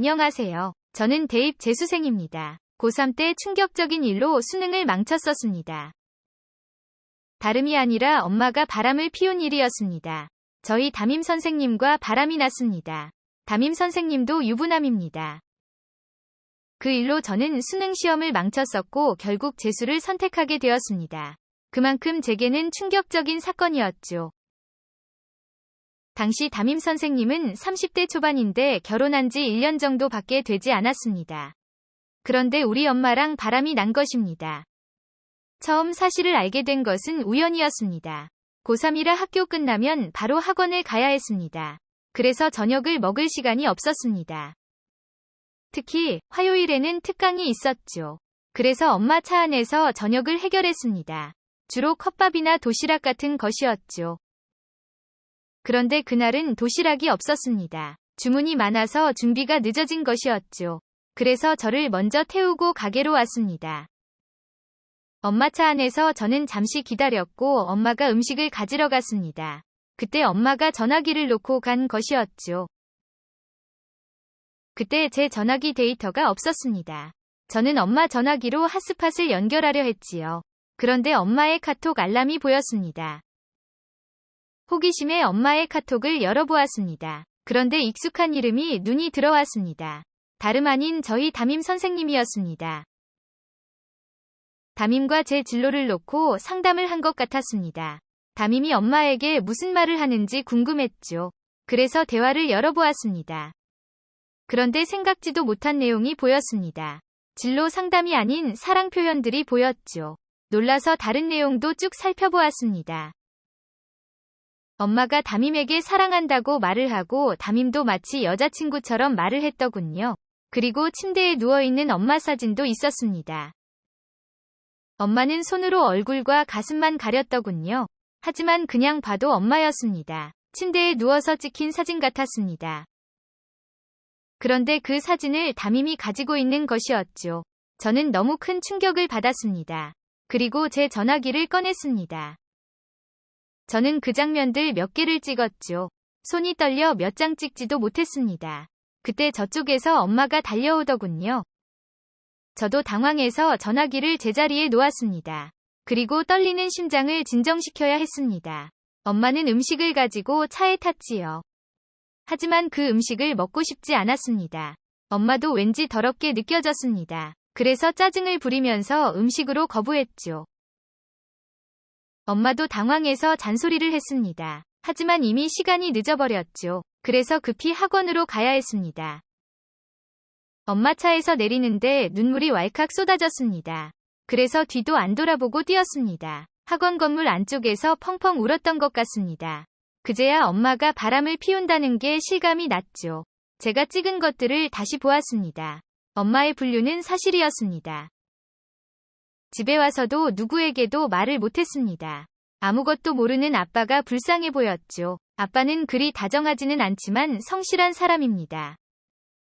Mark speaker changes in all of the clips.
Speaker 1: 안녕하세요. 저는 대입 재수생입니다. 고3 때 충격적인 일로 수능을 망쳤었습니다. 다름이 아니라 엄마가 바람을 피운 일이었습니다. 저희 담임 선생님과 바람이 났습니다. 담임 선생님도 유부남입니다. 그 일로 저는 수능 시험을 망쳤었고 결국 재수를 선택하게 되었습니다. 그만큼 제게는 충격적인 사건이었죠. 당시 담임 선생님은 30대 초반인데 결혼한 지 1년 정도밖에 되지 않았습니다. 그런데 우리 엄마랑 바람이 난 것입니다. 처음 사실을 알게 된 것은 우연이었습니다. 고3이라 학교 끝나면 바로 학원을 가야 했습니다. 그래서 저녁을 먹을 시간이 없었습니다. 특히 화요일에는 특강이 있었죠. 그래서 엄마 차 안에서 저녁을 해결했습니다. 주로 컵밥이나 도시락 같은 것이었죠. 그런데 그날은 도시락이 없었습니다. 주문이 많아서 준비가 늦어진 것이었죠. 그래서 저를 먼저 태우고 가게로 왔습니다. 엄마 차 안에서 저는 잠시 기다렸고 엄마가 음식을 가지러 갔습니다. 그때 엄마가 전화기를 놓고 간 것이었죠. 그때 제 전화기 데이터가 없었습니다. 저는 엄마 전화기로 핫스팟을 연결하려 했지요. 그런데 엄마의 카톡 알람이 보였습니다. 호기심에 엄마의 카톡을 열어보았습니다. 그런데 익숙한 이름이 눈이 들어왔습니다. 다름 아닌 저희 담임 선생님이었습니다. 담임과 제 진로를 놓고 상담을 한 것 같았습니다. 담임이 엄마에게 무슨 말을 하는지 궁금했죠. 그래서 대화를 열어보았습니다. 그런데 생각지도 못한 내용이 보였습니다. 진로 상담이 아닌 사랑 표현들이 보였죠. 놀라서 다른 내용도 쭉 살펴보았습니다. 엄마가 담임에게 사랑한다고 말을 하고 담임도 마치 여자친구처럼 말을 했더군요. 그리고 침대에 누워있는 엄마 사진도 있었습니다. 엄마는 손으로 얼굴과 가슴만 가렸더군요. 하지만 그냥 봐도 엄마였습니다. 침대에 누워서 찍힌 사진 같았습니다. 그런데 그 사진을 담임이 가지고 있는 것이었죠. 저는 너무 큰 충격을 받았습니다. 그리고 제 전화기를 꺼냈습니다. 저는 그 장면들 몇 개를 찍었죠. 손이 떨려 몇 장 찍지도 못했습니다. 그때 저쪽에서 엄마가 달려오더군요. 저도 당황해서 전화기를 제자리에 놓았습니다. 그리고 떨리는 심장을 진정시켜야 했습니다. 엄마는 음식을 가지고 차에 탔지요. 하지만 그 음식을 먹고 싶지 않았습니다. 엄마도 왠지 더럽게 느껴졌습니다. 그래서 짜증을 부리면서 음식으로 거부했죠. 엄마도 당황해서 잔소리를 했습니다. 하지만 이미 시간이 늦어버렸죠. 그래서 급히 학원으로 가야 했습니다. 엄마 차에서 내리는데 눈물이 왈칵 쏟아졌습니다. 그래서 뒤도 안 돌아보고 뛰었습니다. 학원 건물 안쪽에서 펑펑 울었던 것 같습니다. 그제야 엄마가 바람을 피운다는 게 실감이 났죠. 제가 찍은 것들을 다시 보았습니다. 엄마의 분류는 사실이었습니다. 집에 와서도 누구에게도 말을 못했습니다. 아무것도 모르는 아빠가 불쌍해 보였죠. 아빠는 그리 다정하지는 않지만 성실한 사람입니다.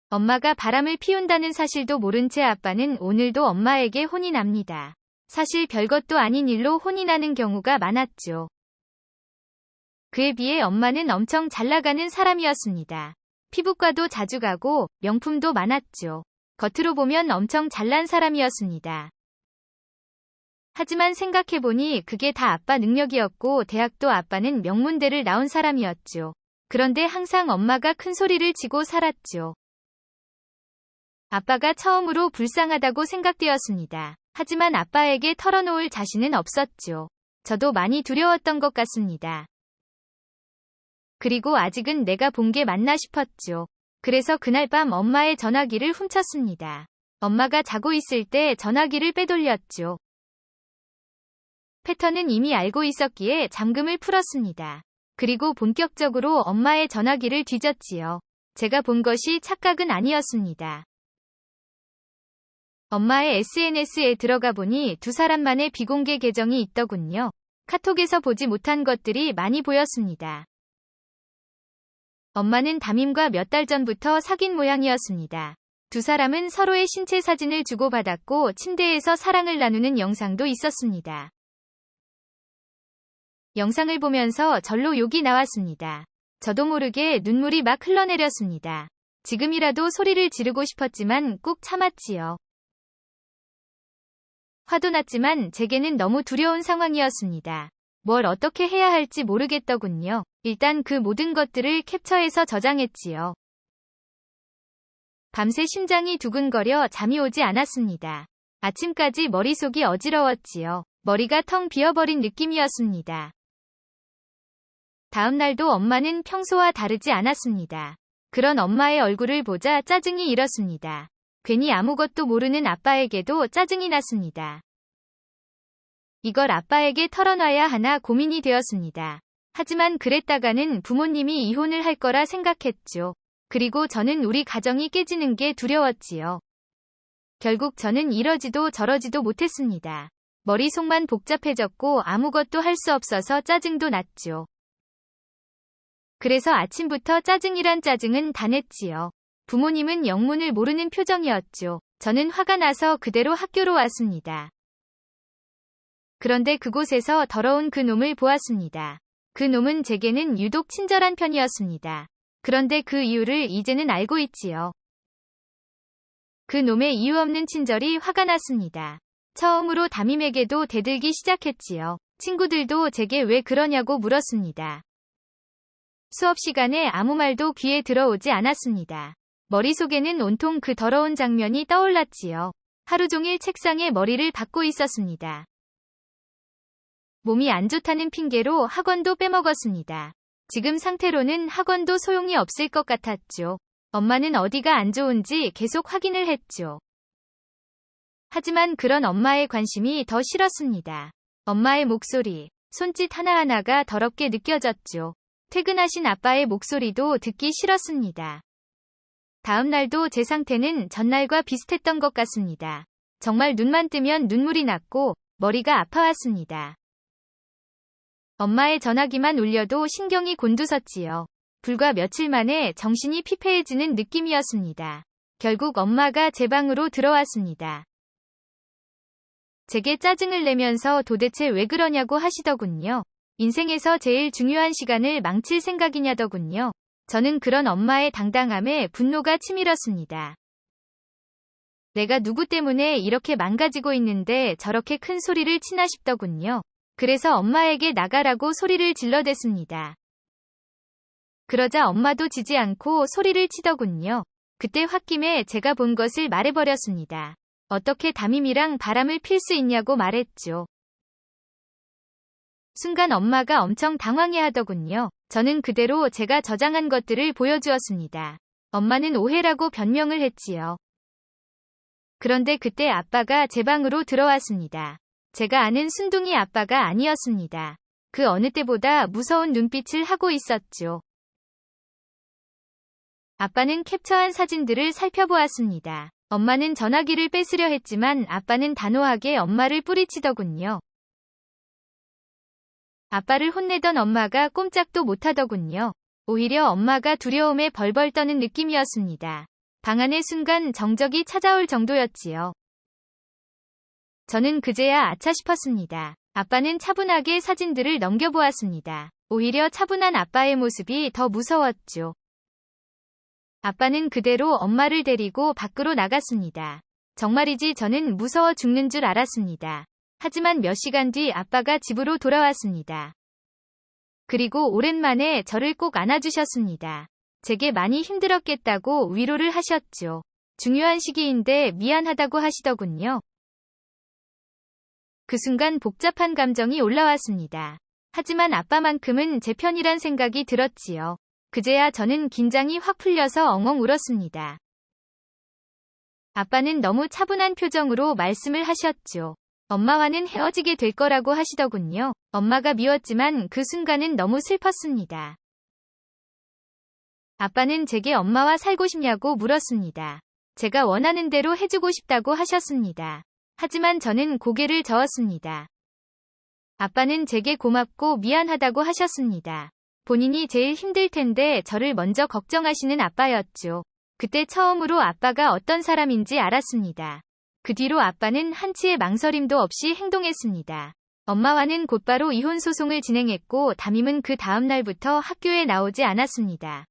Speaker 1: 엄마가 바람을 피운다는 사실도 모른 채 아빠는 오늘도 엄마에게 혼이 납니다. 사실 별것도 아닌 일로 혼이 나는 경우가 많았죠. 그에 비해 엄마는 엄청 잘 나가는 사람이었습니다. 피부과도 자주 가고 명품도 많았죠. 겉으로 보면 엄청 잘난 사람이었습니다. 하지만 생각해보니 그게 다 아빠 능력이었고 대학도 아빠는 명문대를 나온 사람이었죠. 그런데 항상 엄마가 큰 소리를 치고 살았죠. 아빠가 처음으로 불쌍하다고 생각되었습니다. 하지만 아빠에게 털어놓을 자신은 없었죠. 저도 많이 두려웠던 것 같습니다. 그리고 아직은 내가 본 게 맞나 싶었죠. 그래서 그날 밤 엄마의 전화기를 훔쳤습니다. 엄마가 자고 있을 때 전화기를 빼돌렸죠. 패턴은 이미 알고 있었기에 잠금을 풀었습니다. 그리고 본격적으로 엄마의 전화기를 뒤졌지요. 제가 본 것이 착각은 아니었습니다. 엄마의 SNS에 들어가 보니 두 사람만의 비공개 계정이 있더군요. 카톡에서 보지 못한 것들이 많이 보였습니다. 엄마는 담임과 몇 달 전부터 사귄 모양이었습니다. 두 사람은 서로의 신체 사진을 주고받았고 침대에서 사랑을 나누는 영상도 있었습니다. 영상을 보면서 절로 욕이 나왔습니다. 저도 모르게 눈물이 막 흘러내렸습니다. 지금이라도 소리를 지르고 싶었지만 꾹 참았지요. 화도 났지만 제게는 너무 두려운 상황이었습니다. 뭘 어떻게 해야 할지 모르겠더군요. 일단 그 모든 것들을 캡처해서 저장했지요. 밤새 심장이 두근거려 잠이 오지 않았습니다. 아침까지 머릿속이 어지러웠지요. 머리가 텅 비어버린 느낌이었습니다. 다음 날도 엄마는 평소와 다르지 않았습니다. 그런 엄마의 얼굴을 보자 짜증이 일었습니다. 괜히 아무것도 모르는 아빠에게도 짜증이 났습니다. 이걸 아빠에게 털어놔야 하나 고민이 되었습니다. 하지만 그랬다가는 부모님이 이혼을 할 거라 생각했죠. 그리고 저는 우리 가정이 깨지는 게 두려웠지요. 결국 저는 이러지도 저러지도 못했습니다. 머릿속만 복잡해졌고 아무것도 할 수 없어서 짜증도 났죠. 그래서 아침부터 짜증이란 짜증은 다 냈지요. 부모님은 영문을 모르는 표정이었죠. 저는 화가 나서 그대로 학교로 왔습니다. 그런데 그곳에서 더러운 그 놈을 보았습니다. 그 놈은 제게는 유독 친절한 편이었습니다. 그런데 그 이유를 이제는 알고 있지요. 그 놈의 이유 없는 친절이 화가 났습니다. 처음으로 담임에게도 대들기 시작했지요. 친구들도 제게 왜 그러냐고 물었습니다. 수업 시간에 아무 말도 귀에 들어오지 않았습니다. 머릿속에는 온통 그 더러운 장면이 떠올랐지요. 하루 종일 책상에 머리를 박고 있었습니다. 몸이 안 좋다는 핑계로 학원도 빼먹었습니다. 지금 상태로는 학원도 소용이 없을 것 같았죠. 엄마는 어디가 안 좋은지 계속 확인을 했죠. 하지만 그런 엄마의 관심이 더 싫었습니다. 엄마의 목소리, 손짓 하나하나가 더럽게 느껴졌죠. 퇴근하신 아빠의 목소리도 듣기 싫었습니다. 다음 날도 제 상태는 전날과 비슷했던 것 같습니다. 정말 눈만 뜨면 눈물이 났고 머리가 아파왔습니다. 엄마의 전화기만 울려도 신경이 곤두섰지요. 불과 며칠 만에 정신이 피폐해지는 느낌이었습니다. 결국 엄마가 제 방으로 들어왔습니다. 제게 짜증을 내면서 도대체 왜 그러냐고 하시더군요. 인생에서 제일 중요한 시간을 망칠 생각이냐더군요. 저는 그런 엄마의 당당함에 분노가 치밀었습니다. 내가 누구 때문에 이렇게 망가지고 있는데 저렇게 큰 소리를 치나 싶더군요. 그래서 엄마에게 나가라고 소리를 질러댔습니다. 그러자 엄마도 지지 않고 소리를 치더군요. 그때 홧김에 제가 본 것을 말해버렸습니다. 어떻게 담임이랑 바람을 필 수 있냐고 말했죠. 순간 엄마가 엄청 당황해하더군요. 저는 그대로 제가 저장한 것들을 보여주었습니다. 엄마는 오해라고 변명을 했지요. 그런데 그때 아빠가 제 방으로 들어왔습니다. 제가 아는 순둥이 아빠가 아니었습니다. 그 어느 때보다 무서운 눈빛을 하고 있었죠. 아빠는 캡처한 사진들을 살펴보았습니다. 엄마는 전화기를 뺏으려 했지만 아빠는 단호하게 엄마를 뿌리치더군요. 아빠를 혼내던 엄마가 꼼짝도 못하더군요. 오히려 엄마가 두려움에 벌벌 떠는 느낌이었습니다. 방 안에 순간 정적이 찾아올 정도였지요. 저는 그제야 아차 싶었습니다. 아빠는 차분하게 사진들을 넘겨보았습니다. 오히려 차분한 아빠의 모습이 더 무서웠죠. 아빠는 그대로 엄마를 데리고 밖으로 나갔습니다. 정말이지 저는 무서워 죽는 줄 알았습니다. 하지만 몇 시간 뒤 아빠가 집으로 돌아왔습니다. 그리고 오랜만에 저를 꼭 안아주셨습니다. 제게 많이 힘들었겠다고 위로를 하셨죠. 중요한 시기인데 미안하다고 하시더군요. 그 순간 복잡한 감정이 올라왔습니다. 하지만 아빠만큼은 제 편이란 생각이 들었지요. 그제야 저는 긴장이 확 풀려서 엉엉 울었습니다. 아빠는 너무 차분한 표정으로 말씀을 하셨죠. 엄마와는 헤어지게 될 거라고 하시더군요. 엄마가 미웠지만 그 순간은 너무 슬펐습니다. 아빠는 제게 엄마와 살고 싶냐고 물었습니다. 제가 원하는 대로 해주고 싶다고 하셨습니다. 하지만 저는 고개를 저었습니다. 아빠는 제게 고맙고 미안하다고 하셨습니다. 본인이 제일 힘들 텐데 저를 먼저 걱정하시는 아빠였죠. 그때 처음으로 아빠가 어떤 사람인지 알았습니다. 그 뒤로 아빠는 한치의 망설임도 없이 행동했습니다. 엄마와는 곧바로 이혼 소송을 진행했고 담임은 그 다음 날부터 학교에 나오지 않았습니다.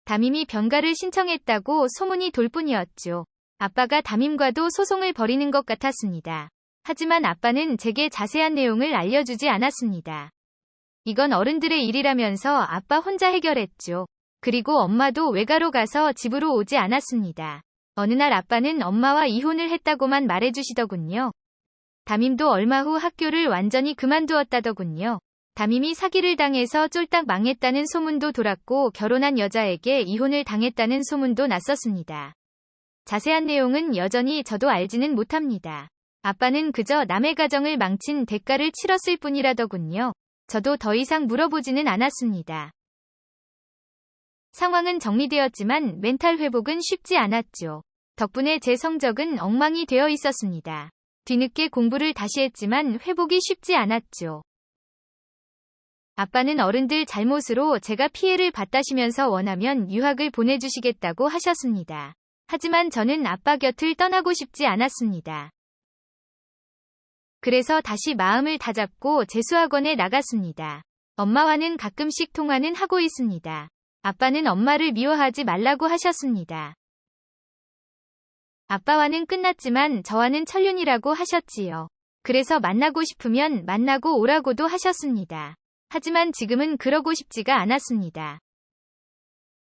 Speaker 1: 담임이 병가를 신청했다고 소문이 돌 뿐이었죠. 아빠가 담임과도 소송을 벌이는 것 같았습니다. 하지만 아빠는 제게 자세한 내용을 알려주지 않았습니다. 이건 어른들의 일이라면서 아빠 혼자 해결했죠. 그리고 엄마도 외가로 가서 집으로 오지 않았습니다. 어느 날 아빠는 엄마와 이혼을 했다고만 말해주시더군요. 담임도 얼마 후 학교를 완전히 그만두었다더군요. 담임이 사기를 당해서 쫄딱 망했다는 소문도 돌았고 결혼한 여자에게 이혼을 당했다는 소문도 났었습니다. 자세한 내용은 여전히 저도 알지는 못합니다. 아빠는 그저 남의 가정을 망친 대가를 치렀을 뿐이라더군요. 저도 더 이상 물어보지는 않았습니다. 상황은 정리되었지만 멘탈 회복은 쉽지 않았죠. 덕분에 제 성적은 엉망이 되어 있었습니다. 뒤늦게 공부를 다시 했지만 회복이 쉽지 않았죠. 아빠는 어른들 잘못으로 제가 피해를 봤다시면서 원하면 유학을 보내주시겠다고 하셨습니다. 하지만 저는 아빠 곁을 떠나고 싶지 않았습니다. 그래서 다시 마음을 다잡고 재수학원에 나갔습니다. 엄마와는 가끔씩 통화는 하고 있습니다. 아빠는 엄마를 미워하지 말라고 하셨습니다. 아빠와는 끝났지만 저와는 천륜이라고 하셨지요. 그래서 만나고 싶으면 만나고 오라고도 하셨습니다. 하지만 지금은 그러고 싶지가 않았습니다.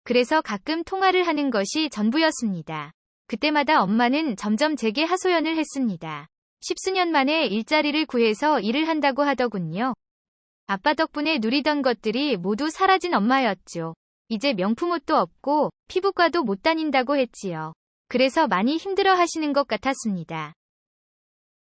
Speaker 1: 그래서 가끔 통화를 하는 것이 전부였습니다. 그때마다 엄마는 점점 제게 하소연을 했습니다. 10수년 만에 일자리를 구해서 일을 한다고 하더군요. 아빠 덕분에 누리던 것들이 모두 사라진 엄마였죠. 이제 명품 옷도 없고 피부과도 못 다닌다고 했지요. 그래서 많이 힘들어 하시는 것 같았습니다.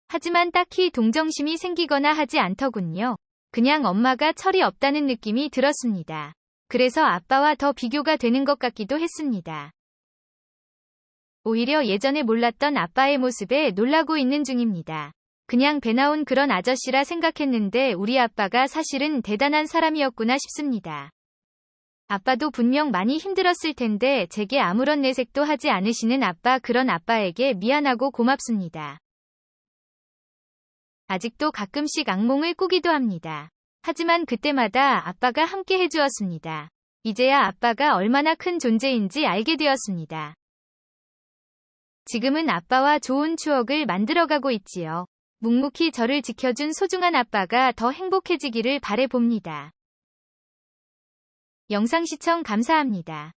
Speaker 1: 하지만 딱히 동정심이 생기거나 하지 않더군요. 그냥 엄마가 철이 없다는 느낌이 들었습니다. 그래서 아빠와 더 비교가 되는 것 같기도 했습니다. 오히려 예전에 몰랐던 아빠의 모습에 놀라고 있는 중입니다. 그냥 배 나온 그런 아저씨라 생각했는데 우리 아빠가 사실은 대단한 사람이었구나 싶습니다. 아빠도 분명 많이 힘들었을 텐데 제게 아무런 내색도 하지 않으시는 아빠, 그런 아빠에게 미안하고 고맙습니다. 아직도 가끔씩 악몽을 꾸기도 합니다. 하지만 그때마다 아빠가 함께 해주었습니다. 이제야 아빠가 얼마나 큰 존재인지 알게 되었습니다. 지금은 아빠와 좋은 추억을 만들어가고 있지요. 묵묵히 저를 지켜준 소중한 아빠가 더 행복해지기를 바라봅니다. 영상 시청 감사합니다.